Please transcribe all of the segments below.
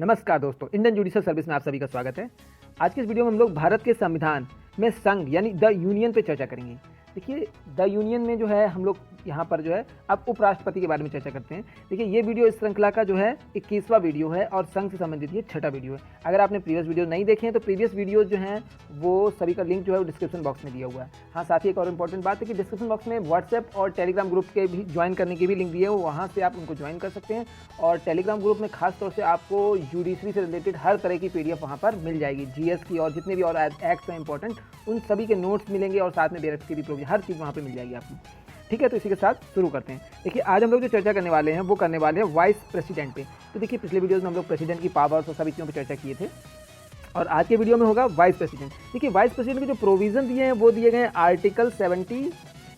नमस्कार दोस्तों, Indian judicial service में आप सभी का स्वागत है। आज के इस वीडियो में हम लोग भारत के संविधान में संघ यानी द यूनियन पे चर्चा करेंगे। देखिए, द यूनियन में जो है हम लोग यहाँ पर जो है अब उपराष्ट्रपति के बारे में चर्चा करते हैं। देखिए, ये वीडियो इस श्रृंखला का जो है 21वां वीडियो है और संघ से संबंधित ये 6ठा वीडियो है। अगर आपने प्रीवियस वीडियो नहीं देखे हैं तो प्रीवियस वीडियो जो हैं वो सभी का लिंक जो है वो डिस्क्रिप्शन बॉक्स में दिया हुआ है। हाँ, साथ ही एक और इम्पॉर्टेंट बात है कि डिस्क्रिप्शन बॉक्स में व्हाट्सएप और टेलीग्राम ग्रुप के भी ज्वाइन करने के भी लिंक दिए हैं, वहाँ से आप उनको ज्वाइन कर सकते हैं। और टेलीग्राम ग्रुप में खास तौर से आपको जुडिशरी से रिलेटेड हर तरह की PDF वहाँ पर मिल जाएगी। GS की और जितने भी और एक्ट्स हैं इंपॉर्टेंट, उन सभी के नोट्स मिलेंगे और साथ में बेरक्स की भी प्रोविजन, हर चीज़ वहाँ पे मिल जाएगी आपको। ठीक है, तो इसी के साथ शुरू करते हैं। देखिए, आज हम लोग जो चर्चा करने वाले हैं वो करने वाले हैं वाइस प्रेसिडेंट पे। तो देखिए, पिछले वीडियोज़ में हम लोग प्रेसिडेंट की पावर्स और सभी चीज़ों पर चर्चा किए थे और आज के वीडियो में होगा वाइस प्रेसिडेंट। देखिए, वाइस प्रेसिडेंट के जो प्रोविज़न दिए हैं वो दिए गए हैं आर्टिकल 70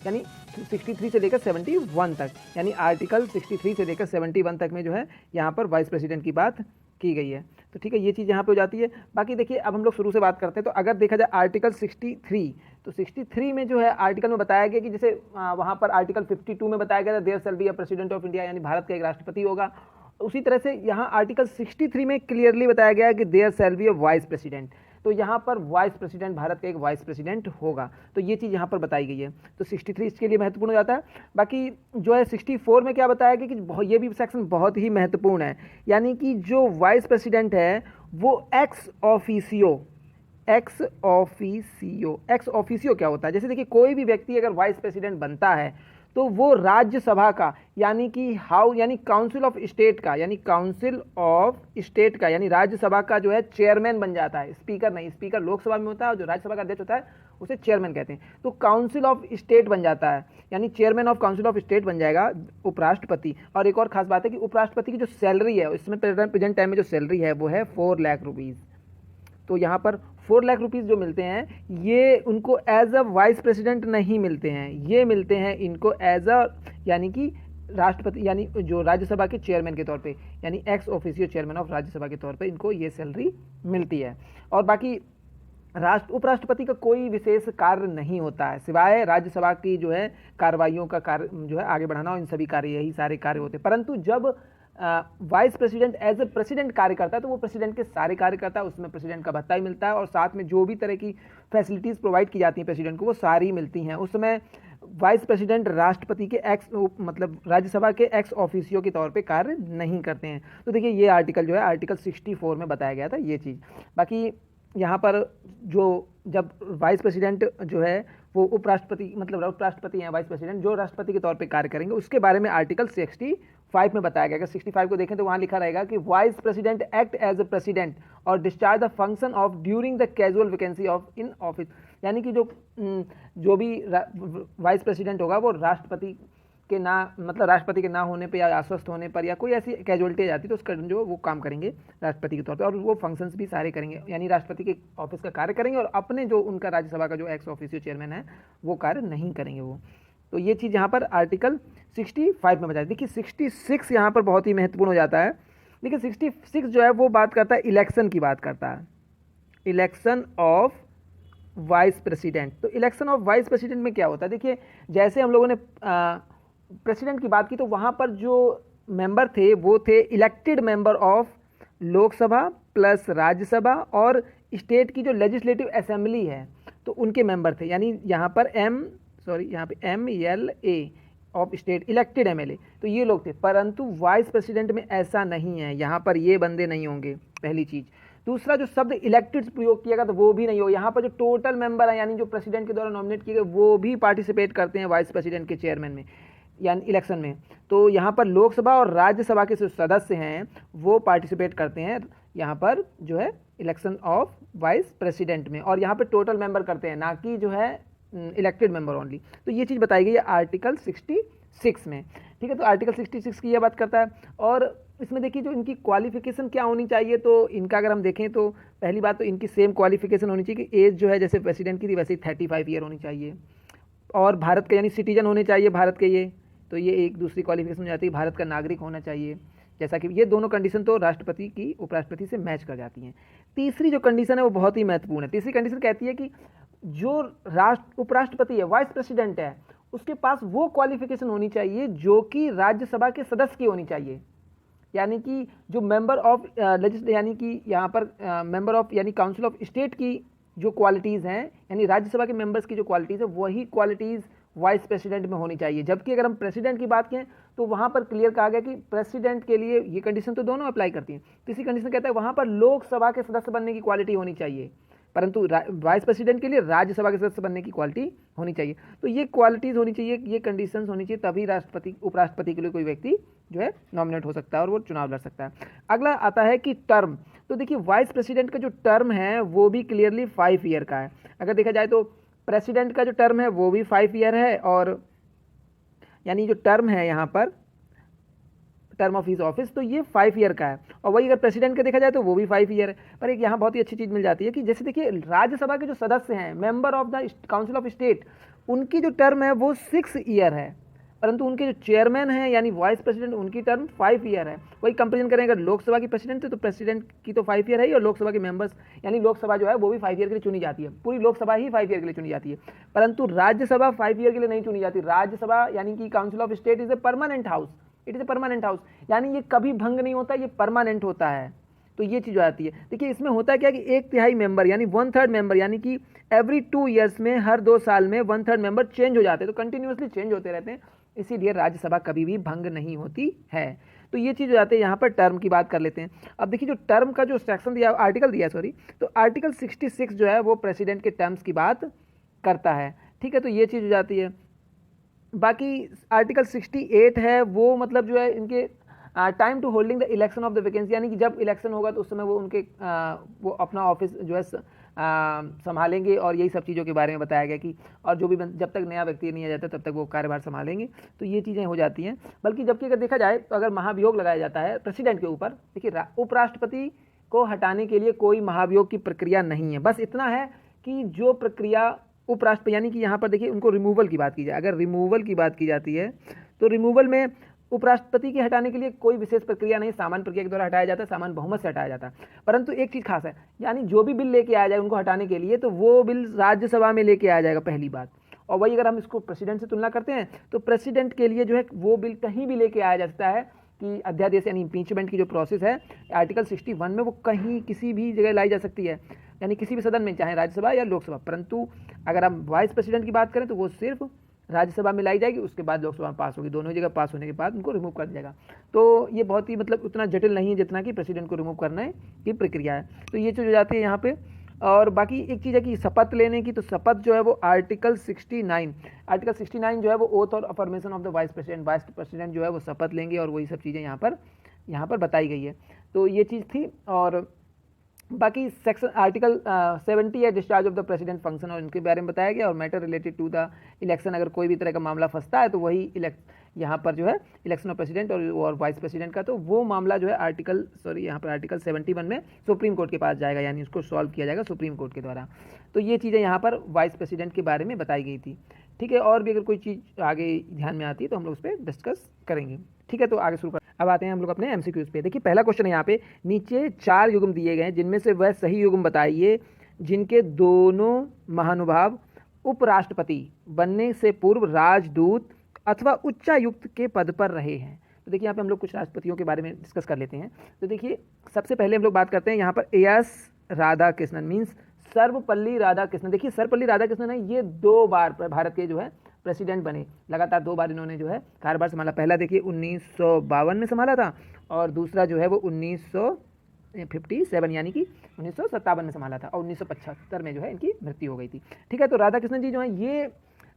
यानी 63 से लेकर 71 तक, यानी आर्टिकल 63 से लेकर 71 तक में जो है यहाँ पर वाइस प्रेसिडेंट की बात की गई है। तो ठीक है, ये चीज़ यहाँ पे हो जाती है। बाकी देखिए, अब हम लोग शुरू से बात करते हैं। तो अगर देखा जाए आर्टिकल 63, तो 63 में जो है आर्टिकल में बताया गया कि जैसे वहाँ पर आर्टिकल 52 में बताया गया था there shall be a president of India, यानी भारत का एक राष्ट्रपति होगा। उसी तरह से यहाँ आर्टिकल 63 में क्लियरली बताया गया है कि there shall be a vice president. तो यहाँ पर वाइस प्रेसिडेंट, भारत का एक वाइस प्रेसिडेंट होगा। तो ये चीज़ यहाँ पर बताई गई है। तो 63 इसके लिए महत्वपूर्ण हो जाता है। बाकी जो है 64 में क्या बताया गया कि ये भी सेक्शन बहुत ही महत्वपूर्ण है, यानी कि जो वाइस प्रेसिडेंट है वो एक्स ऑफिसियो क्या होता है? जैसे देखिए, कोई भी व्यक्ति अगर वाइस प्रेसिडेंट बनता है तो वो राज्यसभा का यानी कि काउंसिल ऑफ स्टेट का यानी राज्यसभा का जो है चेयरमैन बन जाता है। स्पीकर नहीं, स्पीकर लोकसभा में होता है और जो राज्यसभा का अध्यक्ष होता है उसे चेयरमैन कहते हैं। तो काउंसिल ऑफ स्टेट बन जाता है, यानी chairman of council of state बन जाएगा उपराष्ट्रपति। और एक और खास बात है कि उपराष्ट्रपति की जो सैलरी है, इसमें प्रेजेंट टाइम में जो सैलरी है वो है 4 लाख रुपीज़। तो यहाँ पर 4 लाख रुपीज़ जो मिलते हैं ये उनको एज अ वाइस प्रेसिडेंट नहीं मिलते हैं, ये मिलते हैं इनको एज अ यानी कि राष्ट्रपति यानी जो राज्यसभा के चेयरमैन के तौर पे, यानी ex officio chairman of Rajya Sabha के तौर पे इनको ये सैलरी मिलती है। और बाकी उपराष्ट्रपति का कोई विशेष कार्य नहीं होता है सिवाय राज्यसभा की जो है कार्रवाइयों का कार्य जो है आगे बढ़ाना, और इन सभी कार्य यही सारे कार्य होते हैं। परंतु जब vice president as a president कार्य करता है तो वो प्रेसिडेंट के सारे कार्य करता है, उसमें प्रेसिडेंट का भत्ता ही मिलता है और साथ में जो भी तरह की फैसिलिटीज़ प्रोवाइड की जाती हैं प्रेसिडेंट को वो सारी मिलती हैं। उस समय वाइस प्रेसिडेंट राष्ट्रपति के राज्यसभा के एक्स ऑफिसियो के तौर पे कार्य नहीं करते हैं। तो देखिए, ये आर्टिकल जो है आर्टिकल 64 में बताया गया था ये चीज़। बाकी यहाँ पर जो जब वाइस प्रेसिडेंट जो है वो उपराष्ट्रपति हैं वाइस प्रेसिडेंट जो राष्ट्रपति के तौर पे कार्य करेंगे, उसके बारे में आर्टिकल 65 में बताया गया। अगर 65 को देखें तो वहाँ लिखा रहेगा कि vice president act as a president और discharge the function of during the casual vacancy of in office, यानी कि जो भी वाइस प्रेसिडेंट होगा वो राष्ट्रपति के ना होने पे या अस्वस्थ होने पर या कोई ऐसी कैजुअलिटी आ जाती है तो उसका जो वो काम करेंगे राष्ट्रपति के तौर पे, और वो फंक्शंस भी सारे करेंगे, यानी राष्ट्रपति के ऑफिस का कार्य करेंगे और अपने जो उनका राज्यसभा का जो एक्स ऑफिसियो चेयरमैन है वो कार्य नहीं करेंगे वो। तो ये चीज़ यहाँ पर आर्टिकल 65 में बताया। देखिए, 66 यहाँ पर बहुत ही महत्वपूर्ण हो जाता है। देखिए, 66 जो है वो बात करता है इलेक्शन की, बात करता है इलेक्शन ऑफ वाइस प्रेसिडेंट। तो इलेक्शन ऑफ वाइस प्रेसिडेंट में क्या होता है? देखिए, जैसे हम लोगों ने प्रेसिडेंट की बात की तो वहाँ पर जो मेंबर थे वो थे elected member of Lok Sabha plus Rajya Sabha और स्टेट की जो लेजिस्लेटिव असेंबली है तो उनके मेंबर थे, यानी यहाँ पर MLA of state elected MLA, तो ये लोग थे। परंतु वाइस प्रेसिडेंट में ऐसा नहीं है, यहाँ पर ये बंदे नहीं होंगे, पहली चीज़। दूसरा, जो शब्द इलेक्टेड प्रयोग किया गया तो वो भी नहीं हो। यहाँ पर जो टोटल मेंबर है यानी जो प्रेसिडेंट के द्वारा नॉमिनेट किए गए वो भी पार्टिसिपेट करते हैं वाइस प्रेसिडेंट के चेयरमैन में यानी इलेक्शन में। तो यहाँ पर लोकसभा और राज्यसभा के जो सदस्य हैं वो पार्टिसिपेट करते हैं यहाँ पर जो है इलेक्शन ऑफ वाइस प्रेसिडेंट में, और यहाँ पर टोटल मेंबर करते हैं, ना कि जो है इलेक्टेड मेंबर ओनली। तो ये चीज़ बताई गई है आर्टिकल 66 में। ठीक है, तो आर्टिकल 66 की यह बात करता है। और इसमें देखिए, जो इनकी क्वालिफिकेशन क्या होनी चाहिए, तो इनका अगर हम देखें तो पहली बात तो इनकी सेम क्वालिफिकेशन होनी चाहिए कि एज जो है जैसे प्रेसिडेंट की थी वैसे 35 ईयर होनी चाहिए, और भारत के यानी सिटीजन होने चाहिए भारत के, ये तो ये एक दूसरी क्वालिफिकेशन हो जाती है, भारत का नागरिक होना चाहिए। जैसा कि ये दोनों कंडीशन तो राष्ट्रपति की उपराष्ट्रपति से मैच कर जाती हैं। तीसरी जो कंडीशन है वो बहुत ही महत्वपूर्ण है। तीसरी कंडीशन कहती है कि जो उपराष्ट्रपति है, वाइस प्रेसिडेंट है, उसके पास वो क्वालिफिकेशन होनी चाहिए जो कि राज्यसभा के सदस्य की होनी चाहिए। यानी कि जो मेंबर ऑफ यानी कि यहाँ पर मेंबर ऑफ यानी काउंसिल ऑफ स्टेट की जो क्वालिटीज़ हैं, यानी राज्यसभा के मेंबर्स की जो क्वालिटीज़ है वही क्वालिटीज़ वाइस प्रेसिडेंट में होनी चाहिए। जबकि अगर हम प्रेसिडेंट की बात करें तो वहाँ पर क्लियर कहा गया कि प्रेसिडेंट के लिए ये कंडीशन तो दोनों अप्लाई करती हैं। तीसरी कंडीशन कहता है वहाँ पर लोकसभा के सदस्य बनने की क्वालिटी होनी चाहिए, परंतु वाइस प्रेसिडेंट के लिए राज्यसभा के सदस्य बनने की क्वालिटी होनी चाहिए। तो ये क्वालिटीज़ होनी चाहिए, ये कंडीशंस होनी चाहिए, तभी राष्ट्रपति उपराष्ट्रपति के लिए कोई व्यक्ति जो है नॉमिनेट हो सकता है और वो चुनाव लड़ सकता है। अगला आता है कि टर्म। तो देखिए वाइस प्रेसिडेंट का जो टर्म है वो भी क्लियरली 5 ईयर का है। अगर देखा जाए तो प्रेसिडेंट का जो टर्म है वो भी 5 ईयर है, और यानी जो टर्म है यहाँ पर टर्म ऑफ हिज ऑफिस तो ये 5 ईयर का है, और वही अगर प्रेसिडेंट का देखा जाए तो वो भी 5 ईयर है। पर एक यहाँ बहुत ही अच्छी चीज़ मिल जाती है कि जैसे देखिए राज्यसभा के जो सदस्य हैं member of the council of state, उनकी जो टर्म है वो 6 ईयर है, परंतु उनके जो चेयरमैन हैं यानी वाइस प्रेसिडेंट उनकी टर्म 5 ईयर है। वही कंपेरिजन करें अगर लोकसभा की प्रेसिडेंट है तो प्रेसिडेंट की तो 5 ईयर है ही, और लोकसभा के मेंबर्स यानी लोकसभा जो है वो भी 5 ईयर के लिए चुनी जाती है, पूरी लोकसभा ही 5 ईयर के लिए चुनी जाती है, परंतु राज्यसभा 5 ईयर के लिए नहीं चुनी जाती। राज्यसभा यानी कि council of state is a permanent house, it is a permanent house, यानी ये कभी भंग नहीं होता, ये परमानेंट होता है। तो ये चीज़ आती है। देखिए इसमें होता है क्या कि 1/3 मेंबर यानी 1/3 मेंबर, यानी कि एवरी 2 ईयर्स में, हर 2 साल में 1/3 मेंबर चेंज हो जाते हैं, तो कंटिन्यूसली चेंज होते रहते हैं, इसीलिए राज्यसभा कभी भी भंग नहीं होती है। तो ये चीज़ हो जाती है। यहाँ पर टर्म की बात कर लेते हैं। अब देखिए जो टर्म का जो सेक्शन दिया, आर्टिकल दिया सॉरी, तो आर्टिकल 66 जो है वो प्रेसिडेंट के टर्म्स की बात करता है, ठीक है। तो ये चीज़ हो जाती है। बाकी आर्टिकल 68 है वो मतलब जो है इनके time to holding the election of the vacancy, यानी कि जब इलेक्शन होगा तो उस समय वो उनके वो अपना ऑफिस जो है संभालेंगे, और यही सब चीज़ों के बारे में बताया गया कि और जो भी जब तक नया व्यक्ति नहीं आ जाता तब तक वो कार्यभार संभालेंगे। तो ये चीज़ें हो जाती हैं। बल्कि जबकि अगर देखा जाए तो अगर महाभियोग लगाया जाता है प्रेसिडेंट के ऊपर, देखिए उपराष्ट्रपति को हटाने के लिए कोई महाभियोग की प्रक्रिया नहीं है, बस इतना है कि जो प्रक्रिया उपराष्ट्रपति यानी कि यहाँ पर देखिए उनको रिमूवल की बात की जाए, अगर रिमूवल की बात की जाती है तो रिमूवल में उपराष्ट्रपति के हटाने के लिए कोई विशेष प्रक्रिया नहीं, सामान्य प्रक्रिया के द्वारा हटाया जाता है, सामान्य बहुमत से हटाया जाता है। परंतु एक चीज़ खास है, यानी जो भी बिल लेके आया जाए उनको हटाने के लिए तो वो बिल राज्यसभा में लेके आया जाएगा पहली बात। और वही अगर हम इसको प्रेसिडेंट से तुलना करते हैं तो प्रेसिडेंट के लिए जो है वो बिल कहीं भी लेके आया जा सकता है कि अध्यादेश यानी इम्पीचमेंट की जो प्रोसेस है आर्टिकल 61 में वो कहीं किसी भी जगह लाई जा सकती है, यानी किसी भी सदन में, चाहे राज्यसभा या लोकसभा। परंतु अगर हम वाइस प्रेसिडेंट की बात करें तो वो सिर्फ राज्यसभा में लाई जाएगी, उसके बाद लोकसभा में पास होगी, दोनों जगह पास होने के बाद उनको रिमूव कर दिया जाएगा। तो ये बहुत ही मतलब उतना जटिल नहीं है जितना कि प्रेसिडेंट को रिमूव करने की प्रक्रिया है। तो ये चीज़ हो जाती है यहाँ पे। और बाकी एक चीज़ है कि शपथ लेने की, तो शपथ जो है वो आर्टिकल 69 जो है वो ओथ और affirmation of the vice president जो है वो शपथ लेंगे, और वही सब चीज़ें यहाँ पर बताई गई है। तो ये चीज़ थी। और बाकी सेक्शन आर्टिकल 70 है discharge of the president function, और इनके बारे में बताया गया। और matter related to the election, अगर कोई भी तरह का मामला फंसता है तो वही यहाँ पर जो है इलेक्शन ऑफ प्रेसिडेंट और वाइस प्रेसिडेंट का, तो वो मामला जो है यहाँ पर आर्टिकल 71 में सुप्रीम कोर्ट के पास जाएगा, यानी उसको सॉल्व किया जाएगा सुप्रीम कोर्ट के द्वारा। तो ये चीज़ें यहाँ पर वाइस प्रेसिडेंट के बारे में बताई गई थी, ठीक है। और भी अगर कोई चीज़ आगे ध्यान में आती है तो हम लोग उस पर डिस्कस करेंगे, ठीक है। तो आगे शुरू कर, अब आते हैं हम लोग अपने एमसीक्यूज पे। देखिए पहला क्वेश्चन है यहाँ पे, नीचे 4 युग्म दिए गए हैं जिनमें से वह सही युग्म बताइए जिनके दोनों महानुभाव उपराष्ट्रपति बनने से पूर्व राजदूत अथवा उच्चायुक्त के पद पर रहे हैं। तो देखिए यहाँ पे हम लोग कुछ राष्ट्रपतियों के बारे में डिस्कस कर लेते हैं। तो देखिए सबसे पहले हम लोग बात करते हैं यहाँ पर एस राधाकृष्णन मीन्स सर्वपल्ली राधाकृष्णन। देखिए सर्वपल्ली राधाकृष्णन है, ये 2 बार भारत के जो है प्रेसिडेंट बने, लगातार 2 बार इन्होंने जो है कार्यभार संभाला। पहला देखिए 1952 में संभाला था, और दूसरा जो है वो 1957 यानी कि 1957 में संभाला था, और 1975 में जो है इनकी मृत्यु हो गई थी, ठीक है। तो राधाकृष्णन जी जो है ये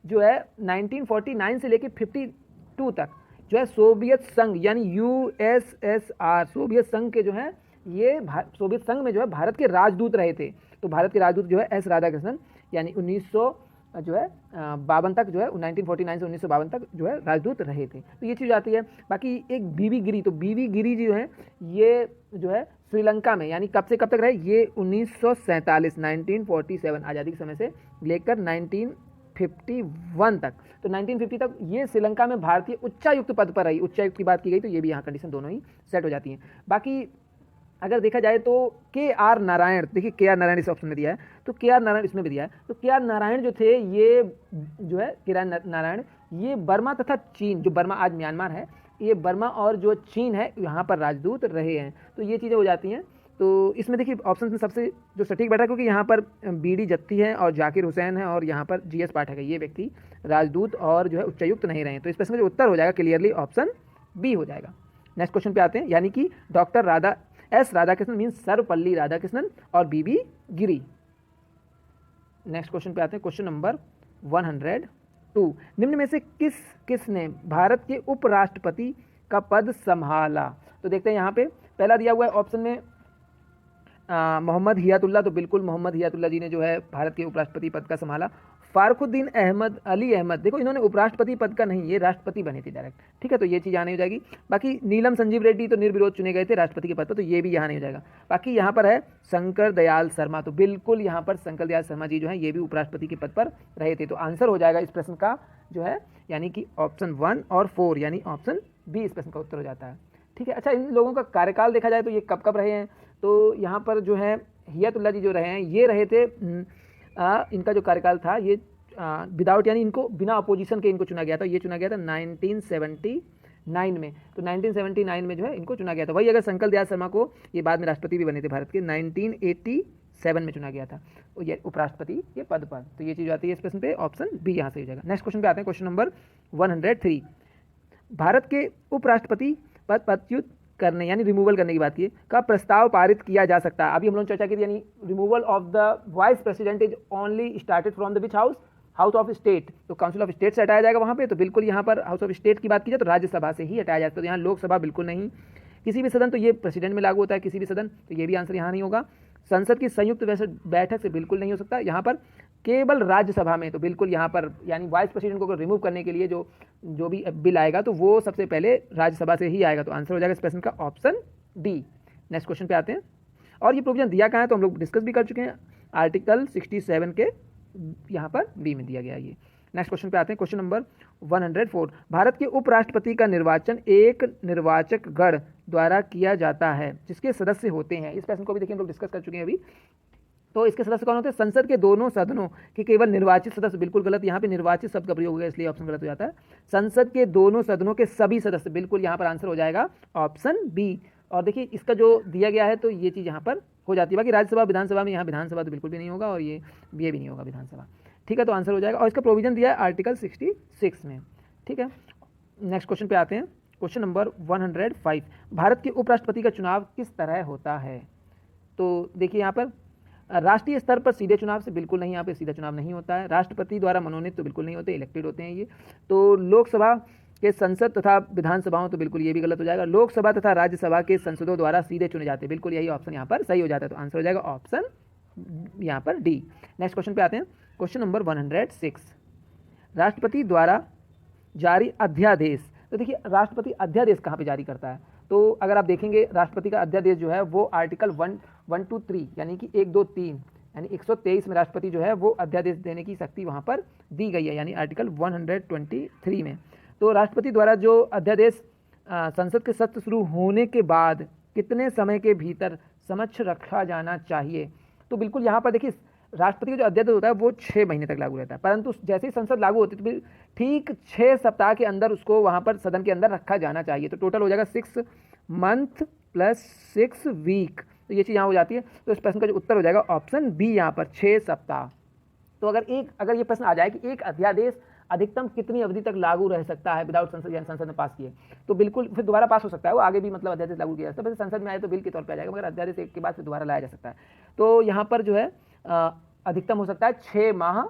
जो है 1949 से लेकर 52 तक जो है सोवियत संघ यानी USSR सोवियत संघ के जो है ये सोवियत संघ में जो है भारत के राजदूत रहे थे। तो भारत के राजदूत जो है एस राधाकृष्णन यानी 1952 तक जो है 1949 से 1952 तक जो है राजदूत रहे थे। तो ये चीज़ आती है। बाकी एक बीवी गिरी, तो बीवी गिरी जो है ये जो है श्रीलंका में, यानी कब से कब तक रहे, ये 1947 आज़ादी के समय से लेकर 1951 तक, तो 1950 तक ये श्रीलंका में भारतीय उच्चायुक्त पद पर रही। उच्चायुक्त की बात की गई तो ये भी यहाँ कंडीशन दोनों ही सेट हो जाती हैं। बाकी अगर देखा जाए तो KR नारायण, देखिए KR नारायण इस ऑप्शन में दिया है, तो KR नारायण इसमें भी दिया है। तो KR नारायण जो थे ये जो है KR नारायण ये बर्मा तथा चीन, जो बर्मा आज म्यांमार है, ये बर्मा और जो चीन है यहाँ पर राजदूत रहे हैं। तो ये चीज़ें हो जाती हैं। तो इसमें देखिए ऑप्शन में सबसे जो सटीक बैठा, क्योंकि यहाँ पर बीडी जत्ती है और जाकिर हुसैन है और यहाँ पर जीएस पाठक है, ये व्यक्ति राजदूत और जो है उच्चायुक्त नहीं रहे हैं। तो इस प्रश्न का जो उत्तर हो जाएगा क्लियरली ऑप्शन बी हो जाएगा। नेक्स्ट क्वेश्चन पे आते हैं, यानी कि डॉक्टर राधाकृष्णन मीन्स सर्वपल्ली राधाकृष्णन और बीबी गिरी। नेक्स्ट क्वेश्चन पे आते हैं, क्वेश्चन नंबर 102। निम्न में से किसने भारत के उपराष्ट्रपति का पद संभाला? तो देखते हैं यहाँ पे पहला दिया हुआ है ऑप्शन में मोहम्मद हियातुल्लाह। तो बिल्कुल मोहम्मद हियातुल्लाह जी ने जो है भारत के उपराष्ट्रपति पद का संभाला। फारुखुद्दीन अली अहमद, देखो इन्होंने उपराष्ट्रपति पद का नहीं, ये राष्ट्रपति बने थे डायरेक्ट, ठीक है, तो ये चीज़ यहाँ नहीं हो जाएगी। बाकी नीलम संजीव रेड्डी तो निर्विरोध चुने गए थे राष्ट्रपति के पद पर, तो ये भी यहाँ नहीं हो जाएगा। बाकी यहाँ पर है शंकर दयाल शर्मा, तो बिल्कुल यहाँ पर शंकर दयाल शर्मा जी जो है ये भी उपराष्ट्रपति के पद पर रहे थे। तो आंसर हो जाएगा इस प्रश्न का जो है यानी कि ऑप्शन 1 और 4 यानी ऑप्शन बी इस प्रश्न का उत्तर हो जाता है, ठीक है। अच्छा, इन लोगों का कार्यकाल देखा जाए तो ये कब कब रहे हैं, तो यहाँ पर जो है हियातुल्लाह जी जो रहे हैं ये रहे थे इनका जो कार्यकाल था ये विदाउट यानी इनको बिना अपोजिशन के इनको चुना गया था। ये चुना गया था 1979 में, तो 1979 में जो है इनको चुना गया था। वही अगर शंकर दयाल शर्मा को, ये बाद में राष्ट्रपति भी बने थे भारत के, 1987 में चुना गया था ये उपराष्ट्रपति के पद पर। तो ये चीज़ आती है इस प्रश्न पे, ऑप्शन बी यहाँ से हो जाएगा। नेक्स्ट क्वेश्चन पे आते हैं, क्वेश्चन नंबर 103। भारत के उपराष्ट्रपति पद पदच्युत करने यानी रिमूवल करने की बात की का प्रस्ताव पारित किया जा सकता है। अभी हम लोग चर्चा की थी, यानी removal of the vice president is only started from the which house of state, तो काउंसिल ऑफ स्टेट से हटाया जाएगा वहाँ पे। तो बिल्कुल यहाँ पर हाउस ऑफ स्टेट की बात की जाए तो राज्यसभा से ही हटाया जाता है। तो यहाँ लोकसभा बिल्कुल नहीं, किसी भी सदन, तो ये प्रेसिडेंट में लागू होता है किसी भी सदन, तो ये भी आंसर यहाँ नहीं होगा। संसद की संयुक्त बैठक से बिल्कुल नहीं हो सकता यहाँ पर, केवल राज्यसभा में। तो बिल्कुल यहाँ पर यानी वाइस प्रेसिडेंट को रिमूव करने के लिए जो भी बिल आएगा तो वो सबसे पहले राज्यसभा से ही आएगा। तो आंसर हो जाएगा इस प्रश्न का ऑप्शन डी। नेक्स्ट क्वेश्चन पे आते हैं, और ये प्रोविजन दिया कहाँ है तो हम लोग डिस्कस भी कर चुके हैं, आर्टिकल 67 के यहाँ पर बी में दिया गया है ये। नेक्स्ट क्वेश्चन पे आते हैं, क्वेश्चन नंबर 104। भारत के उपराष्ट्रपति का निर्वाचन एक निर्वाचक गण द्वारा किया जाता है जिसके सदस्य होते हैं। इस प्रश्न को भी देखिए हम लोग डिस्कस कर चुके हैं अभी। तो इसके सदस्य कौन होते हैं? संसद के दोनों सदनों के केवल निर्वाचित सदस्य, बिल्कुल गलत, यहाँ पे निर्वाचित शब्द का प्रयोग हो गया इसलिए ऑप्शन गलत हो जाता है। संसद के दोनों सदनों के सभी सदस्य, बिल्कुल यहाँ पर आंसर हो जाएगा ऑप्शन बी। और देखिए इसका जो दिया गया है तो ये चीज़ यहाँ पर हो जाती है। बाकी राज्यसभा विधानसभा में, यहाँ विधानसभा तो बिल्कुल भी नहीं होगा और ये भी नहीं होगा विधानसभा, ठीक है, तो आंसर हो जाएगा। और इसका प्रोविजन दिया है आर्टिकल 66 में, ठीक है। नेक्स्ट क्वेश्चन पे आते हैं, क्वेश्चन नंबर 105। भारत के उपराष्ट्रपति का चुनाव किस तरह होता है? तो देखिए यहाँ पर राष्ट्रीय स्तर पर सीधे चुनाव से बिल्कुल नहीं, यहाँ पे सीधा चुनाव नहीं होता है। राष्ट्रपति द्वारा मनोनीत तो बिल्कुल नहीं होते, इलेक्टेड होते हैं ये। तो लोकसभा के संसद तथा विधानसभाओं, तो बिल्कुल ये भी गलत हो जाएगा। लोकसभा तथा राज्यसभा के संसदों द्वारा सीधे चुने जाते हैं, बिल्कुल यही ऑप्शन यहाँ पर सही हो जाता है। तो आंसर हो जाएगा ऑप्शन यहाँ पर डी। नेक्स्ट क्वेश्चन पे आते हैं, क्वेश्चन नंबर 106। राष्ट्रपति द्वारा जारी अध्यादेश, तो देखिए राष्ट्रपति अध्यादेश कहाँ पे जारी करता है? तो अगर आप देखेंगे राष्ट्रपति का अध्यादेश जो है वो आर्टिकल 123 यानी कि 1, 2, 3 यानी 123 में राष्ट्रपति जो है वो अध्यादेश देने की शक्ति वहाँ पर दी गई है, यानी आर्टिकल 123 में। तो राष्ट्रपति द्वारा जो अध्यादेश संसद के सत्र शुरू होने के बाद कितने समय के भीतर समक्ष रखा जाना चाहिए? तो बिल्कुल यहाँ पर देखिए राष्ट्रपति का जो अध्यादेश होता है वो 6 महीने तक लागू रहता है, परंतु जैसे ही संसद लागू होती है तो ठीक 6 सप्ताह के अंदर उसको वहाँ पर सदन के अंदर रखा जाना चाहिए। तो टोटल हो जाएगा 6 मंथ प्लस 6 वीक, तो ये चीज़ यहाँ हो जाती है। तो इस प्रश्न का जो उत्तर हो जाएगा ऑप्शन बी यहाँ पर 6 सप्ताह। तो अगर ये प्रश्न आ जाए कि एक अध्यादेश अधिकतम कितनी अवधि तक लागू रह सकता है विदाउट संसद, यानी संसद ने पास किए, तो बिल्कुल फिर दोबारा पास हो सकता है, वो आगे भी मतलब अध्यादेश लागू किया जा सकता है। संसद में आए तो बिल के तौर पर आ जाएगा, मगर अध्यादेश एक के बाद फिर दोबारा लाया जा सकता है। तो यहाँ पर जो है अधिकतम हो सकता है 6 माह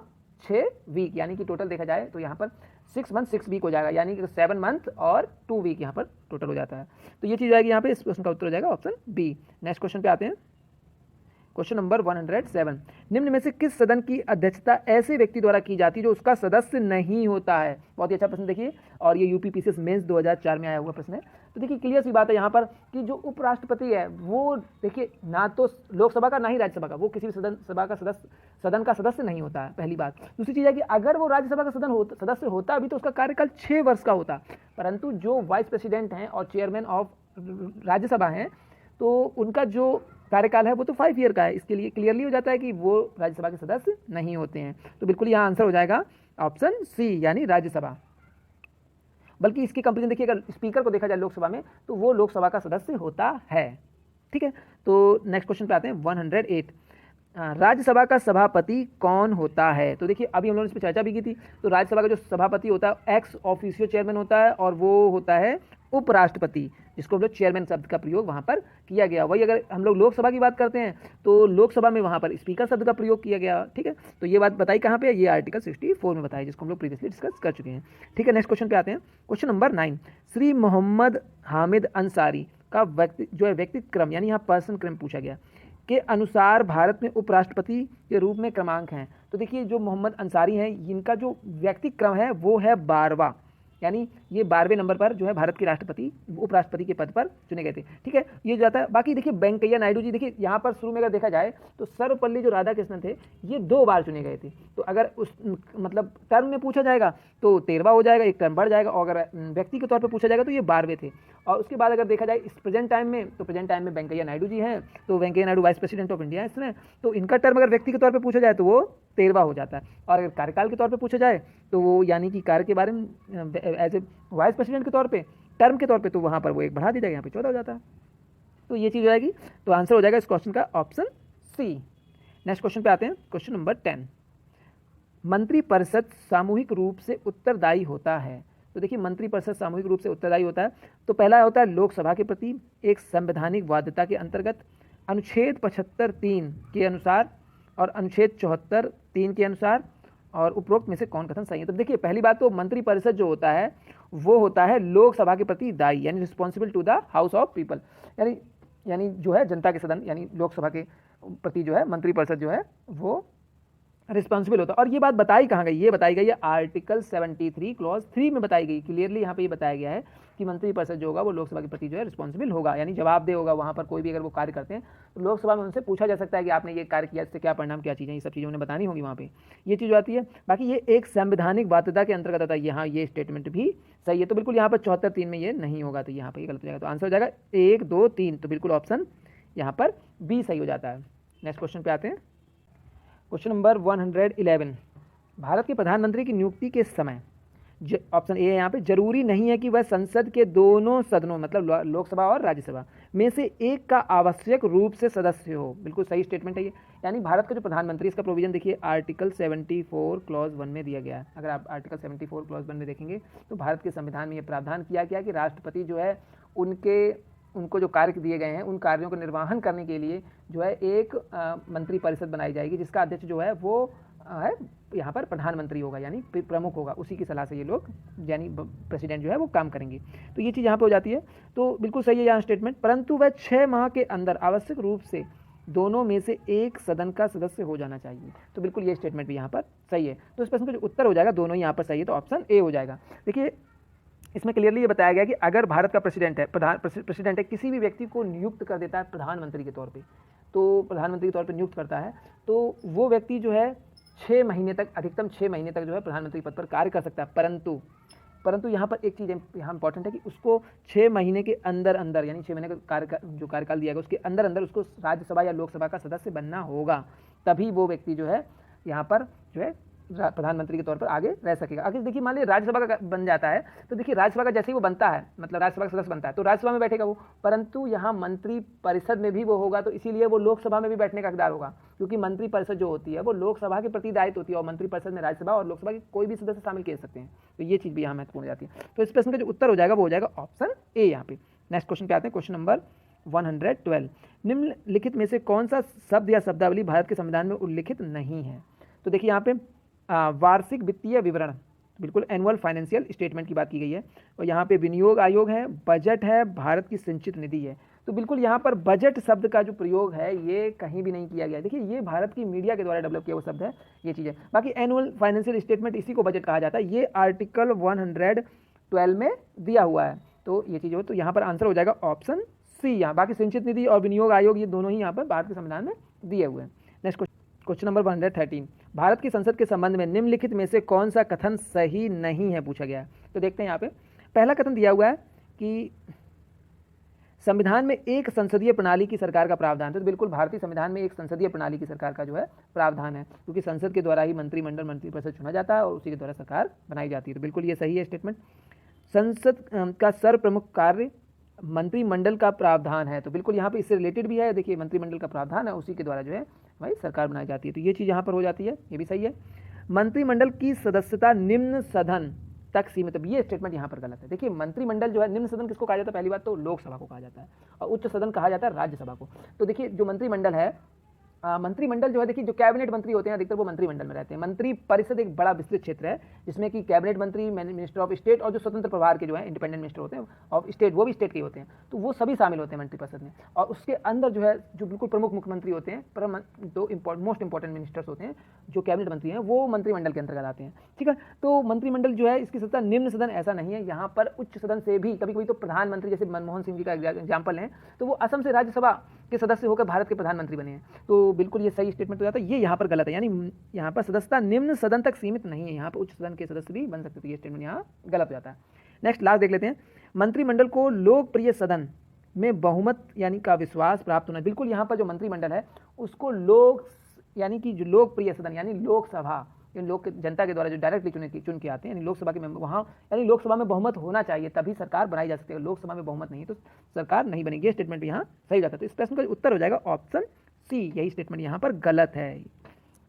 6 वीक, यानी कि टोटल देखा जाए तो यहाँ पर 6 मंथ 6 वीक हो जाएगा, यानी कि 7 मंथ और 2 वीक यहाँ पर टोटल हो जाता है। तो ये चीज़ आएगी यहाँ पे, इस प्रश्न का उत्तर हो जाएगा ऑप्शन बी। नेक्स्ट क्वेश्चन पे आते हैं, क्वेश्चन नंबर 107। निम्न में से किस सदन की अध्यक्षता ऐसे व्यक्ति द्वारा की जाती है जो उसका सदस्य नहीं होता है? बहुत ही अच्छा प्रश्न देखिए, और ये यूपीपीसीएस मेंस 2004 में आया हुआ प्रश्न है। तो देखिए क्लियर सी बात है यहाँ पर कि जो उपराष्ट्रपति है वो देखिए ना तो लोकसभा का ना ही राज्यसभा का, वो किसी भी सदन का सदस्य नहीं होता है, पहली बात। दूसरी चीज़ है कि अगर वो राज्यसभा का सदस्य होता भी तो उसका कार्यकाल 6 वर्ष का होता, परंतु जो वाइस प्रेसिडेंट हैं और चेयरमैन ऑफ राज्यसभा हैं तो उनका जो कार्यकाल है वो तो 5 ईयर का है, इसके लिए क्लियरली हो जाता है कि वो राज्यसभा के सदस्य नहीं होते हैं। तो बिल्कुल यहाँ आंसर हो जाएगा ऑप्शन सी, यानी राज्यसभा। बल्कि इसकी कंपेरिजन देखिए, अगर स्पीकर को देखा जाए लोकसभा में, तो वो लोकसभा का सदस्य होता है। ठीक है, तो नेक्स्ट क्वेश्चन पे आते हैं 108। राज्यसभा का सभापति कौन होता है? तो देखिए अभी हम लोगों ने इस पर चर्चा भी की थी। तो राज्यसभा का जो सभापति होता है एक्स ऑफिशियो चेयरमैन होता है, और वो होता है उपराष्ट्रपति, जिसको हम लोग चेयरमैन शब्द का प्रयोग वहाँ पर किया गया। वही अगर हम लोग लोकसभा की बात करते हैं तो लोकसभा में वहाँ पर स्पीकर शब्द का प्रयोग किया गया। ठीक है, तो ये बात बताई कहाँ पे? ये आर्टिकल 64 में बताई, जिसको हम लोग प्रीवियसली डिस्कस कर चुके हैं। ठीक है, नेक्स्ट क्वेश्चन पे आते हैं। Question number 9। श्री मोहम्मद हामिद अंसारी का व्यक्ति जो है व्यक्तिगत क्रम, यानी यहाँ पर्सन क्रम पूछा गया, के अनुसार भारत में उपराष्ट्रपति के रूप में क्रमांक हैं। तो देखिए जो मोहम्मद अंसारी हैं, इनका जो व्यक्तिगत क्रम है वो है 12वां, यानी ये 12वें नंबर पर जो है भारत के राष्ट्रपति उपराष्ट्रपति के पद पर चुने गए थे। ठीक है, ये जाता है। बाकी देखिए वेंकैया नायडू जी, देखिए यहाँ पर शुरू में अगर देखा जाए तो सर्वपल्ली जो राधाकृष्णन थे ये 2 बार चुने गए थे। तो अगर उस मतलब टर्म में पूछा जाएगा तो 13वां हो जाएगा, एक टर्म बढ़ जाएगा, और अगर व्यक्ति के तौर पर पूछा जाएगा तो ये 12वें थे। और उसके बाद अगर देखा जाए इस प्रेजेंट टाइम में, तो प्रेजेंट टाइम में वेंकैया नायडू जी हैं, तो Venkaiah Naidu vice president of India है इसमें, तो इनका टर्म अगर व्यक्ति के तौर पर पूछा जाए तो वो 13वां हो जाता है। और अगर कार्यकाल के तौर पर पूछा जाए तो वो यानी कि कार्य के बारे में एज ए वाइस प्रेसिडेंट के तौर पे, टर्म के तौर पे, तो वहाँ पर वो एक बढ़ा दी जाएगा, यहाँ पे 14 हो जाता है। तो ये चीज़ हो जाएगी। तो आंसर हो जाएगा इस क्वेश्चन का ऑप्शन सी। नेक्स्ट क्वेश्चन पे आते हैं, क्वेश्चन नंबर 10। मंत्रिपरिषद सामूहिक रूप से उत्तरदायी होता है। तो देखिए मंत्रिपरिषद सामूहिक रूप से उत्तरदायी होता है। तो पहला होता है लोकसभा के प्रति एक संवैधानिक बाध्यता के अंतर्गत अनुच्छेद 75(3) के अनुसार और अनुच्छेद 74(3) के अनुसार, और उपरोक्त में से कौन कथन सही है? तो देखिए पहली बात तो मंत्रिपरिषद जो होता है वो होता है लोकसभा के प्रति दायी, यानी responsible to the house of people, यानी जो है जनता के सदन, यानी लोकसभा के प्रति जो है मंत्रिपरिषद जो है वो रिस्पॉन्सिबल होता है। और ये बात बताई कहाँ गई? ये बताई गई है आर्टिकल 73 क्लॉज 3 में बताई गई। क्लियरली यहाँ पे ये बताया गया है कि मंत्रिपरिषद जो होगा वो लोकसभा के प्रति जो है रिस्पॉन्सिबल होगा, यानी जवाबदेह होगा। वहाँ पर कोई भी अगर वो कार्य करते हैं तो लोकसभा में उनसे पूछा जा सकता है कि आपने ये कार्य किया, इससे क्या परिणाम, क्या चीज़ें, ये सब चीज़ें उन्हें बतानी होगी वहाँ पे, ये चीज़ आती है। बाकी ये एक संवैधानिक बाध्यता के अंतर्गत आता है। यहाँ ये स्टेटमेंट भी सही है, तो बिल्कुल यहाँ पर 74(3) में ये नहीं होगा, तो यहाँ पर ये गलत हो जाएगा। तो आंसर हो जाएगा 1, 2, 3, तो बिल्कुल ऑप्शन यहाँ पर बी सही हो जाता है। नेक्स्ट क्वेश्चन पे आते हैं, क्वेश्चन नंबर 111। भारत के प्रधानमंत्री की नियुक्ति के समय ऑप्शन ए है यहाँ पे, जरूरी नहीं है कि वह संसद के दोनों सदनों मतलब लोकसभा और राज्यसभा में से एक का आवश्यक रूप से सदस्य हो। बिल्कुल सही स्टेटमेंट है ये। यानी भारत का जो प्रधानमंत्री, इसका प्रोविजन देखिए आर्टिकल 74 क्लॉज 1 में दिया गया है। अगर आप आर्टिकल 74 क्लॉज 1 में देखेंगे तो भारत के संविधान में ये प्रावधान किया गया कि राष्ट्रपति जो है उनको जो कार्य दिए गए हैं उन कार्यों को निर्वहन करने के लिए जो है एक मंत्रिपरिषद बनाई जाएगी, जिसका अध्यक्ष जो है वो है यहाँ पर प्रधानमंत्री होगा, यानी प्रमुख होगा। उसी की सलाह से ये लोग यानी प्रेसिडेंट जो है वो काम करेंगे। तो ये चीज़ यहाँ पे हो जाती है। तो बिल्कुल सही है यहाँ स्टेटमेंट, परंतु वह 6 माह के अंदर आवश्यक रूप से दोनों में से एक सदन का सदस्य हो जाना चाहिए। तो बिल्कुल ये स्टेटमेंट भी यहाँ पर सही है। तो इस प्रश्न का जो उत्तर हो जाएगा दोनों यहाँ पर सही है, तो ऑप्शन ए हो जाएगा। देखिए इसमें क्लियरली ये बताया गया कि अगर भारत का प्रेसिडेंट है किसी भी व्यक्ति को नियुक्त कर देता है प्रधानमंत्री के तौर पे, तो प्रधानमंत्री के तौर पे नियुक्त करता है, तो वो व्यक्ति जो है 6 महीने तक, अधिकतम 6 महीने तक जो है प्रधानमंत्री पद पर कार्य कर सकता है। परंतु यहाँ पर एक चीज़ यहाँ इंपॉर्टेंट है कि उसको 6 महीने के अंदर यानी 6 महीने का जो कार्यकाल दिया गया उसके अंदर उसको राज्यसभा या लोकसभा का सदस्य बनना होगा, तभी वो व्यक्ति जो है यहाँ पर जो है प्रधानमंत्री के तौर पर आगे रह सकेगा। अगर देखिए मान लीजिए राज्यसभा का बन जाता है, तो देखिए राज्यसभा का जैसे ही वो बनता है, मतलब राज्यसभा का सदस्य बनता है, तो राज्यसभा में बैठेगा वो, परंतु यहाँ मंत्री परिषद में भी वो होगा, तो इसीलिए वो लोकसभा में भी बैठने का हकदार होगा, क्योंकि मंत्री परिषद जो होती है वो लोकसभा के प्रति दायित्व होती है, और मंत्री परिषद में राज्यसभा और लोकसभा के कोई भी सदस्य शामिल कर सकते हैं। तो ये चीज़ भी यहाँ महत्वपूर्ण हो जाती है। तो इस प्रश्न का जो उत्तर हो जाएगा वो हो जाएगा ऑप्शन ए यहाँ पे। नेक्स्ट क्वेश्चन पे आते हैं, क्वेश्चन नंबर 112। निम्नलिखित में से कौन सा शब्द या शब्दावली भारत के संविधान में उल्लिखित नहीं है? तो देखिए यहाँ पे वार्षिक वित्तीय विवरण, बिल्कुल एनुअल फाइनेंशियल स्टेटमेंट की बात की गई है, और यहाँ पे विनियोग आयोग है, बजट है, भारत की संचित निधि है। तो बिल्कुल यहाँ पर बजट शब्द का जो प्रयोग है ये कहीं भी नहीं किया गया। देखिए ये भारत की मीडिया के द्वारा डेवलप किया हुआ शब्द है, ये चीज़ है। बाकी एनुअल फाइनेंशियल स्टेटमेंट इसी को बजट कहा जाता है, ये आर्टिकल 112 में दिया हुआ है। तो ये चीज़ हो, तो यहाँ पर आंसर हो जाएगा ऑप्शन सी यहाँ। बाकी संचित निधि और विनियोग आयोग ये दोनों ही यहाँ पर भारत के संविधान में दिए हुए हैं। Next question number 113। भारत की संसद के संबंध में निम्नलिखित में से कौन सा कथन सही नहीं है पूछा गया है। तो देखते हैं यहाँ पे पहला कथन दिया हुआ है कि संविधान में एक संसदीय प्रणाली की सरकार का प्रावधान है। तो बिल्कुल भारतीय संविधान में एक संसदीय प्रणाली की सरकार का जो है प्रावधान है, क्योंकि संसद के द्वारा ही मंत्रिमंडल मंत्रिपरिषद चुना जाता है और उसी के द्वारा सरकार बनाई जाती है। तो बिल्कुल ये सही है स्टेटमेंट। संसद का सर्व प्रमुख कार्य मंत्रिमंडल का प्रावधान है। तो बिल्कुल यहाँ पे इससे रिलेटेड भी है, देखिए मंत्रिमंडल का प्रावधान है, उसी के द्वारा जो है भाई सरकार बनाई जाती है। तो ये चीज़ यहाँ पर हो जाती है, ये भी सही है। मंत्रिमंडल की सदस्यता निम्न सदन तक सीमित, अब ये स्टेटमेंट यहाँ पर गलत है। देखिए मंत्रिमंडल जो है, निम्न सदन किसको कहा जाता है, पहली बात तो लोकसभा को कहा जाता है, और उच्च सदन कहा जाता है राज्यसभा को। तो देखिए जो मंत्रिमंडल है, मंत्रिमंडल जो है, देखिए जो कैबिनेट मंत्री होते हैं अधिकतर वो मंत्रिमंडल में रहते हैं। मंत्री परिषद एक बड़ा विस्तृत क्षेत्र है जिसमें कि कैबिनेट मंत्री, मिनिस्टर ऑफ स्टेट और जो स्वतंत्र प्रभार के जो है इंडिपेंडेंट मिनिस्टर होते हैं ऑफ स्टेट, वो भी स्टेट के होते हैं, तो वो सभी शामिल होते हैं मंत्रिपरिषद में। और उसके अंदर जो है जो बिल्कुल प्रमुख मुख्यमंत्री होते हैं, दो मोस्ट इंपॉर्टेंट मिनिस्टर्स होते हैं जो कैबिनेट मंत्री हैं, वो मंत्रिमंडल के अंतर्गत आते हैं। ठीक है, तो मंत्रिमंडल जो है इसकी सत्ता निम्न सदन ऐसा नहीं है, यहाँ पर उच्च सदन से भी कभी कभी तो प्रधानमंत्री, जैसे मनमोहन सिंह जी का एग्जाम्पल है, तो वो असम से राज्यसभा के सदस्य होकर भारत के प्रधानमंत्री बने हैं। तो बिल्कुल ये सही स्टेटमेंट हो जाता है, ये यहाँ पर गलत है, यानी यहाँ पर सदस्यता निम्न सदन तक सीमित नहीं है, यहाँ पर उच्च सदन के सदस्य भी बन सकते, तो ये स्टेटमेंट यहाँ गलत हो जाता है। नेक्स्ट लास्ट देख लेते हैं, मंत्रिमंडल को लोकप्रिय सदन में बहुमत यानी का विश्वास प्राप्त होना। बिल्कुल यहाँ पर जो मंत्रिमंडल है उसको लोक यानी कि जो लोकप्रिय सदन यानी लोकसभा, लोक जनता के द्वारा जो डायरेक्टली चुन के आते हैं, यानी लोकसभा के मेंबर, वहाँ यानी लोकसभा में बहुमत होना चाहिए तभी सरकार बनाई जा सकती है। लोकसभा में बहुमत नहीं है तो सरकार नहीं बनेगी, ये स्टेटमेंट यहाँ सही जाता है। तो इस प्रश्न का उत्तर हो जाएगा ऑप्शन सी, यही स्टेटमेंट यहाँ पर गलत है।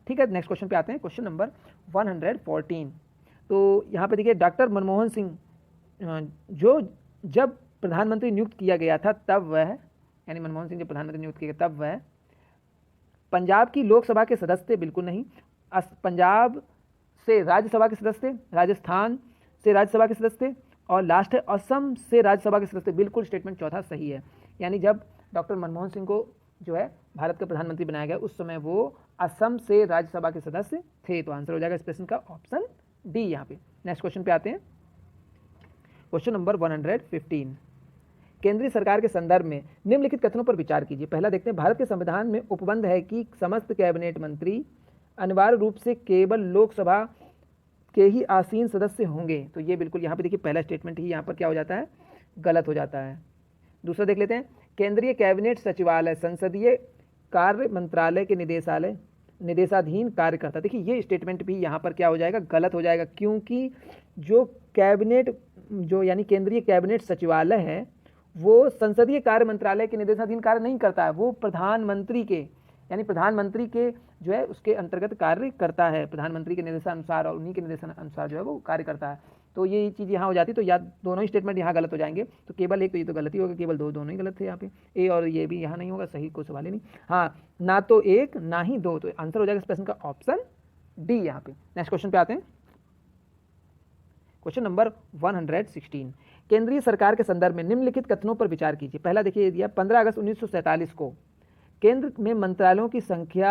ठीक है, नेक्स्ट क्वेश्चन पे आते हैं, क्वेश्चन नंबर 114। तो यहाँ पे देखिए, डॉक्टर मनमोहन सिंह जो जब प्रधानमंत्री नियुक्त किया गया था तब वह, यानी मनमोहन सिंह जब प्रधानमंत्री नियुक्त किया गया तब वह पंजाब की लोकसभा के सदस्य थे, बिल्कुल नहीं। पंजाब से राज्यसभा के सदस्य, राजस्थान से राज्यसभा के सदस्य, और लास्ट है असम से राज्यसभा के सदस्य, बिल्कुल स्टेटमेंट चौथा सही है। यानी जब डॉक्टर मनमोहन सिंह को जो है भारत का प्रधानमंत्री बनाया गया उस समय वो असम से राज्यसभा के सदस्य थे, तो आंसर हो जाएगा इस प्रश्न का ऑप्शन डी यहाँ पे। नेक्स्ट क्वेश्चन पे आते हैं, क्वेश्चन नंबर 115। केंद्रीय सरकार के संदर्भ में निम्नलिखित कथनों पर विचार कीजिए। पहला देखते हैं, भारत के संविधान में उपबंध है कि समस्त कैबिनेट मंत्री अनिवार्य रूप से केवल लोकसभा के ही आसीन सदस्य होंगे। तो ये बिल्कुल यहाँ पे देखिए पहला स्टेटमेंट ही यहाँ पर क्या हो जाता है, गलत हो जाता है। दूसरा देख लेते हैं, केंद्रीय कैबिनेट सचिवालय संसदीय कार्य मंत्रालय के निदेशाधीन कार्य करता है। देखिए ये स्टेटमेंट भी यहाँ पर क्या हो जाएगा, गलत हो जाएगा, क्योंकि जो कैबिनेट जो यानी केंद्रीय कैबिनेट सचिवालय है वो संसदीय कार्य मंत्रालय के निर्देशाधीन कार्य नहीं करता है, वो प्रधानमंत्री के यानी प्रधानमंत्री के जो है उसके अंतर्गत कार्य करता है, प्रधानमंत्री के निर्देशानुसार और उन्हीं के निर्देशानुसार जो है वो कार्य करता है। तो ये चीज़ यहाँ हो जाती है, तो या दोनों ही स्टेटमेंट यहाँ गलत हो जाएंगे। तो केवल एक तो ये तो गलती होगा, केवल दोनों ही गलत थे यहाँ पे, ए और ये भी यहाँ नहीं होगा, सही कोई सवाल ही नहीं। हाँ, ना तो एक ना ही दो, तो आंसर हो जाएगा इस प्रश्न का ऑप्शन डी यहाँ पे। नेक्स्ट क्वेश्चन पे आते हैं, क्वेश्चन नंबर 116। केंद्रीय सरकार के संदर्भ में निम्नलिखित कथनों पर विचार कीजिए। पहला देखिए दिया, 15 अगस्त 1947 को केंद्र में मंत्रालयों की संख्या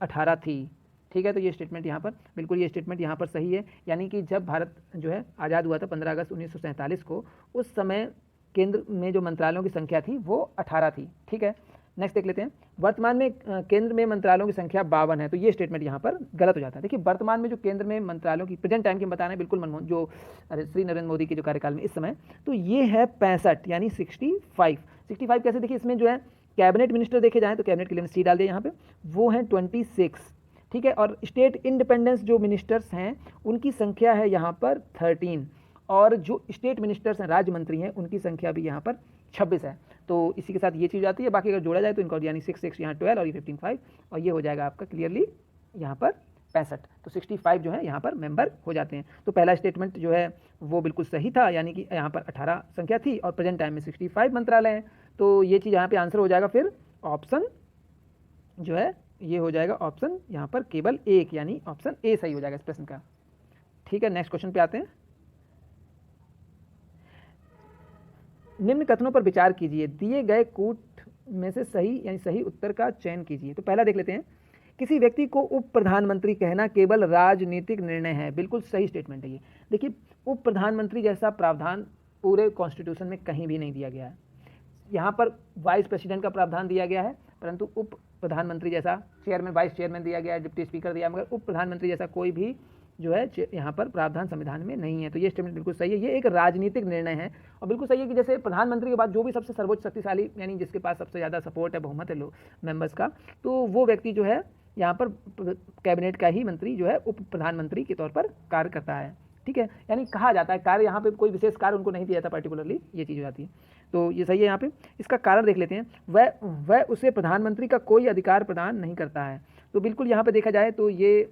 18 थी। ठीक है, तो ये स्टेटमेंट यहाँ पर बिल्कुल ये स्टेटमेंट यहाँ पर सही है, यानी कि जब भारत जो है आज़ाद हुआ था 15 अगस्त 1947 को, उस समय केंद्र में जो मंत्रालयों की संख्या थी वो 18 थी। ठीक है, नेक्स्ट देख लेते हैं, वर्तमान में केंद्र में मंत्रालयों की संख्या 52 है। तो ये स्टेटमेंट यहाँ पर गलत हो जाता है। देखिए वर्तमान में जो केंद्र में मंत्रालयों की प्रेजेंट टाइम की हम बता रहे हैं, बिल्कुल मनमोहन जो श्री नरेंद्र मोदी के जो कार्यकाल में इस समय, तो ये है 65 यानी 65 कैसे, देखिए इसमें जो है कैबिनेट मिनिस्टर देखे जाएँ तो कैबिनेट के लिए सी डाल दिया यहाँ पे, वो हैं 26। ठीक है, और स्टेट इंडिपेंडेंस जो मिनिस्टर्स हैं उनकी संख्या है यहाँ पर 13, और जो स्टेट मिनिस्टर्स हैं राज्य मंत्री हैं उनकी संख्या भी यहाँ पर 26 है। तो इसी के साथ ये चीज़ आती है, बाकी अगर जोड़ा जाए तो इनका यानी 6 यहाँ 12 और ये 15 5, और ये हो जाएगा आपका क्लियरली यहाँ पर 65। तो 65 जो है यहाँ पर मेंबर हो जाते हैं। तो पहला स्टेटमेंट जो है वो बिल्कुल सही था, यानी कि यहाँ पर 18 संख्या थी और प्रेजेंट टाइम में 65 मंत्रालय हैं। तो ये चीज़ यहाँ पे आंसर हो जाएगा फिर ऑप्शन जो है ये हो जाएगा ऑप्शन यहाँ पर केवल एक, यानी ऑप्शन ए सही हो जाएगा इस प्रश्न का। ठीक है, नेक्स्ट क्वेश्चन पे आते हैं, निम्न कथनों पर विचार कीजिए, दिए गए कूट में से सही यानी सही उत्तर का चयन कीजिए। तो पहला देख लेते हैं, किसी व्यक्ति को उप प्रधानमंत्री कहना केवल राजनीतिक निर्णय है, बिल्कुल सही स्टेटमेंट है ये। देखिए उप प्रधानमंत्री जैसा प्रावधान पूरे कॉन्स्टिट्यूशन में कहीं भी नहीं दिया गया है। यहाँ पर वाइस प्रेसिडेंट का प्रावधान दिया गया है, परंतु उप प्रधानमंत्री जैसा चेयरमैन वाइस चेयरमैन दिया गया है, डिप्टी स्पीकर दिया, मगर उप प्रधानमंत्री जैसा कोई भी जो है यहाँ पर प्रावधान संविधान में नहीं है। तो ये स्टेटमेंट बिल्कुल सही है, ये एक राजनीतिक निर्णय है। और बिल्कुल सही है कि जैसे प्रधानमंत्री के बाद जो भी सबसे सर्वोच्च शक्तिशाली यानी जिसके पास सबसे ज़्यादा सपोर्ट है, बहुमत है लोग मेंबर्स का, तो वो व्यक्ति जो है यहाँ पर कैबिनेट का ही मंत्री जो है उप प्रधानमंत्री के तौर पर कार्य करता है। ठीक ठीक है, यानी कहा जाता है कार्य, यहाँ पे कोई विशेष कार्य उनको नहीं दिया जाता पर्टिकुलरली, ये चीज़ हो जाती है। तो ये सही है यहाँ पे। इसका कारण देख लेते हैं, वह उसे प्रधानमंत्री का कोई अधिकार प्रदान नहीं करता है। तो बिल्कुल यहाँ पे देखा जाए तो ये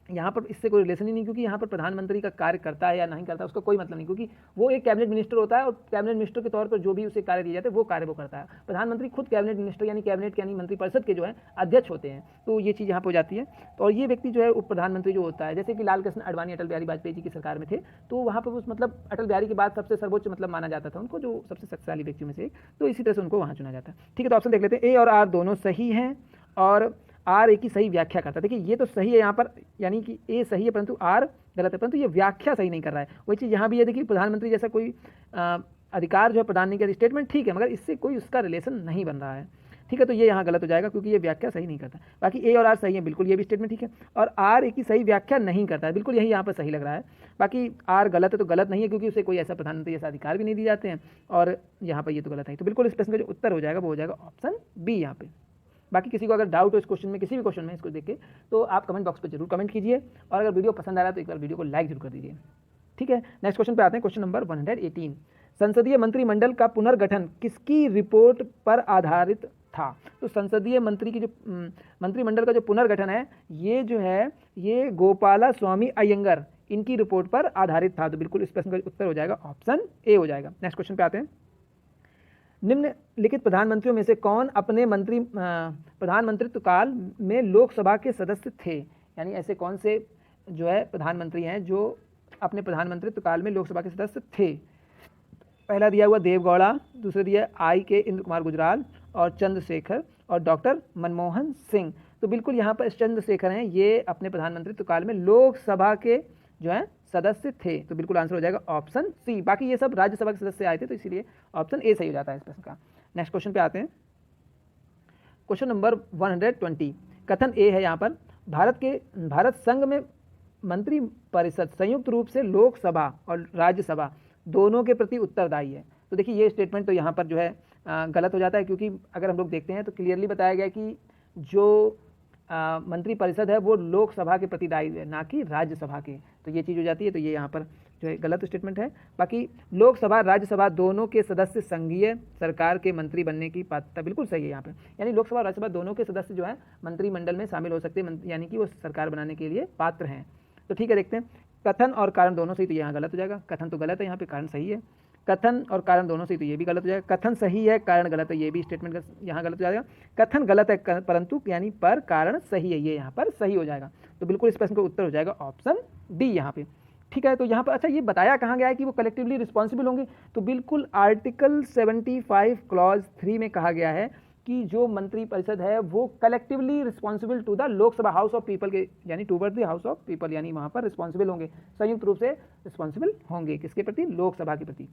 यहाँ पर इससे कोई रिलेशन ही नहीं, क्योंकि यहाँ पर प्रधानमंत्री का कार्य करता है या नहीं करता है उसका कोई मतलब नहीं, क्योंकि वो एक कैबिनेट मिनिस्टर होता है और कैबिनेट मिनिस्टर के तौर पर जो भी उसे कार्य दिए जाते हैं वो कार्य वो करता है। प्रधानमंत्री खुद कैबिनेट मिनिस्टर यानी कैबिनेट यानी मंत्रिपरिषद के जो है अध्यक्ष होते हैं। तो ये चीज़ यहाँ पर हो जाती है। तो और ये व्यक्ति जो है उप प्रधानमंत्री जो होता है, जैसे कि लाल कृष्ण आडवाणी अटल बिहारी वाजपेयी जी की सरकार में थे, तो वहाँ पर उस मतलब अटल बिहारी के बाद सबसे सर्वोच्च मतलब माना जाता था उनको, जो सबसे शक्तिशाली व्यक्तियों में से एक, तो इसी तरह से उनको वहाँ चुना जाता है। ठीक है, तो ऑप्शन देख लेते हैं, ए और आर दोनों सही हैं और आर ए की सही व्याख्या करता है। देखिए ये तो सही है यहाँ पर, यानी कि ए सही है परंतु आर गलत है, परंतु ये व्याख्या सही नहीं कर रहा है। वही चीज़ यहाँ भी है, देखिए प्रधानमंत्री जैसा कोई अधिकार जो है प्रदान नहीं किया, स्टेटमेंट ठीक है मगर इससे कोई उसका रिलेशन नहीं बन रहा है। ठीक है, तो ये यहाँ गलत हो जाएगा क्योंकि ये व्याख्या सही नहीं करता। बाकी ए और आर सही है, बिल्कुल ये भी स्टेटमेंट ठीक है, और आर ए की सही व्याख्या नहीं करता है, बिल्कुल यही यहाँ पर सही लग रहा है। बाकी आर गलत है तो गलत नहीं है, क्योंकि उसे कोई ऐसा प्रधानमंत्री जैसा अधिकार भी नहीं दिए जाते हैं, और यहाँ पर ये तो गलत है। तो बिल्कुल इस प्रश्न का जो उत्तर हो जाएगा वो हो जाएगा ऑप्शन बी यहाँ पे। बाकी किसी को अगर डाउट हो इस क्वेश्चन में, किसी भी क्वेश्चन में इसको देख के, तो आप कमेंट बॉक्स पर जरूर कमेंट कीजिए, और अगर वीडियो पसंद आ रहा है तो एक बार वीडियो को लाइक जरूर कर दीजिए। ठीक है, नेक्स्ट क्वेश्चन पे आते हैं, क्वेश्चन नंबर 118। संसदीय मंत्रिमंडल का पुनर्गठन किसकी रिपोर्ट पर आधारित था? तो संसदीय मंत्रिमंडल का जो पुनर्गठन है ये जो है ये गोपाला स्वामी अयंगर इनकी रिपोर्ट पर आधारित था। तो बिल्कुल इस प्रश्न का उत्तर हो जाएगा ऑप्शन ए हो जाएगा। नेक्स्ट क्वेश्चन पे आते हैं, निम्नलिखित प्रधानमंत्रियों में से कौन अपने प्रधानमंत्रित्व काल में लोकसभा के सदस्य थे? यानी ऐसे कौन से जो है प्रधानमंत्री हैं जो अपने प्रधानमंत्रित्व काल में लोकसभा के सदस्य थे? पहला दिया हुआ देवगौड़ा, दूसरा दिया आई के इंद्र कुमार गुजराल और चंद्रशेखर और डॉक्टर मनमोहन सिंह। तो बिल्कुल यहाँ पर चंद्रशेखर हैं, ये अपने प्रधानमंत्रित्व काल में लोकसभा के जो है सदस्य थे। तो बिल्कुल आंसर हो जाएगा ऑप्शन सी। बाकी ये सब राज्यसभा के सदस्य आए थे, तो इसीलिए ऑप्शन ए सही हो जाता है इस प्रश्न का। नेक्स्ट क्वेश्चन पे आते हैं, क्वेश्चन नंबर 120। कथन ए है यहाँ पर, भारत संघ में मंत्री परिषद संयुक्त रूप से लोकसभा और राज्यसभा दोनों के प्रति उत्तरदायी है। तो देखिए ये स्टेटमेंट तो यहाँ पर जो है गलत हो जाता है, क्योंकि अगर हम लोग देखते हैं तो क्लियरली बताया गया कि जो मंत्री परिषद है वो लोकसभा के प्रति दायी है, ना कि राज्यसभा के। तो ये चीज़ हो जाती है, तो ये यहाँ पर जो है गलत स्टेटमेंट है। बाकी लोकसभा राज्यसभा दोनों के सदस्य संघीय सरकार के मंत्री बनने की पात्रता बिल्कुल सही है यहाँ पे, यानी लोकसभा और राज्यसभा दोनों के सदस्य जो है मंत्रिमंडल में शामिल हो सकते हैं, यानी कि वो सरकार बनाने के लिए पात्र हैं। तो ठीक है, देखते हैं, कथन और कारण दोनों सही, तो यहाँ गलत हो जाएगा। कथन तो गलत है, यहाँ पे कारण सही है। कथन और कारण दोनों सही, तो ये भी गलत हो जाएगा। कथन सही है, कारण गलत है, ये भी स्टेटमेंट यहाँ गलत हो जाएगा। कथन गलत है परंतु यानी पर कारण सही है, ये यहाँ पर सही हो जाएगा। तो बिल्कुल इस प्रश्न का उत्तर हो जाएगा ऑप्शन डी यहाँ पे। ठीक है, तो यहाँ पर अच्छा ये बताया कहाँ गया है कि वो कलेक्टिवली रिस्पॉन्सिबल होंगे? तो बिल्कुल आर्टिकल 75 क्लॉज 3 में कहा गया है कि जो मंत्री परिषद है वो collectively responsible to the Lok Sabha house of people के, यानी toward the house of people, यानी वहाँ पर रिस्पॉन्सिबल होंगे, संयुक्त रूप से रिस्पॉन्सिबल होंगे किसके प्रति? लोकसभा के प्रति।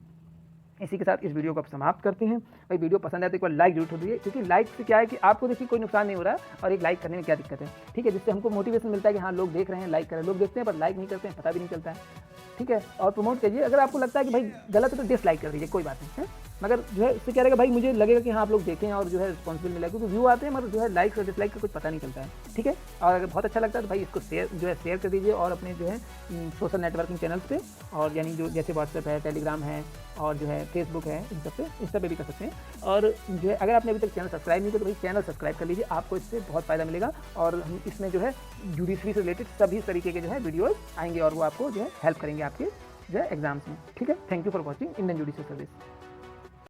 इसी के साथ इस वीडियो को आप समाप्त करते हैं। भाई वीडियो पसंद आए तो एक बार लाइक जरूर ठोक दीजिए, क्योंकि लाइक से क्या है कि आपको देखिए कोई नुकसान नहीं हो रहा है, और एक लाइक करने में क्या दिक्कत है। ठीक है, जिससे हमको मोटिवेशन मिलता है कि हाँ लोग देख रहे हैं, लाइक कर रहे हैं। लोग देखते हैं पर लाइक नहीं करते हैं, पता भी नहीं चलता है। ठीक है, और प्रमोट करिए। अगर आपको लगता है कि भाई गलत है तो डिसलाइक कर दीजिए, कोई बात नहीं है, मगर जो है इससे क्या रहेगा भाई, मुझे लगेगा कि हाँ आप लोग देखें और जो है रिस्पॉन्सिबल मिला, क्योंकि व्यू आते हैं मगर जो है लाइक और डिसलाइक का कुछ पता नहीं चलता है। ठीक है, और अगर बहुत अच्छा लगता है तो भाई इसको शेयर कर दीजिए, और अपने जो है सोशल नेटवर्किंग चैनल्स पे, और यानी जो जैसे व्हाट्सएप है, टेलीग्राम है, और जो है फेसबुक है, इन सब पे भी कर सकते हैं। और जो है अगर आपने अभी तक चैनल सब्सक्राइब नहीं किया तो भाई चैनल सब्सक्राइब कर लीजिए, आपको इससे बहुत फ़ायदा मिलेगा। और हम इसमें जो है जुडिशरी से रिलेटेड सभी तरीके के जो है वीडियोज़ आएंगे, और वो आपको जो है हेल्प करेंगे आपके जो है एग्जाम्स में। ठीक है, thank you for watching Indian judicial service.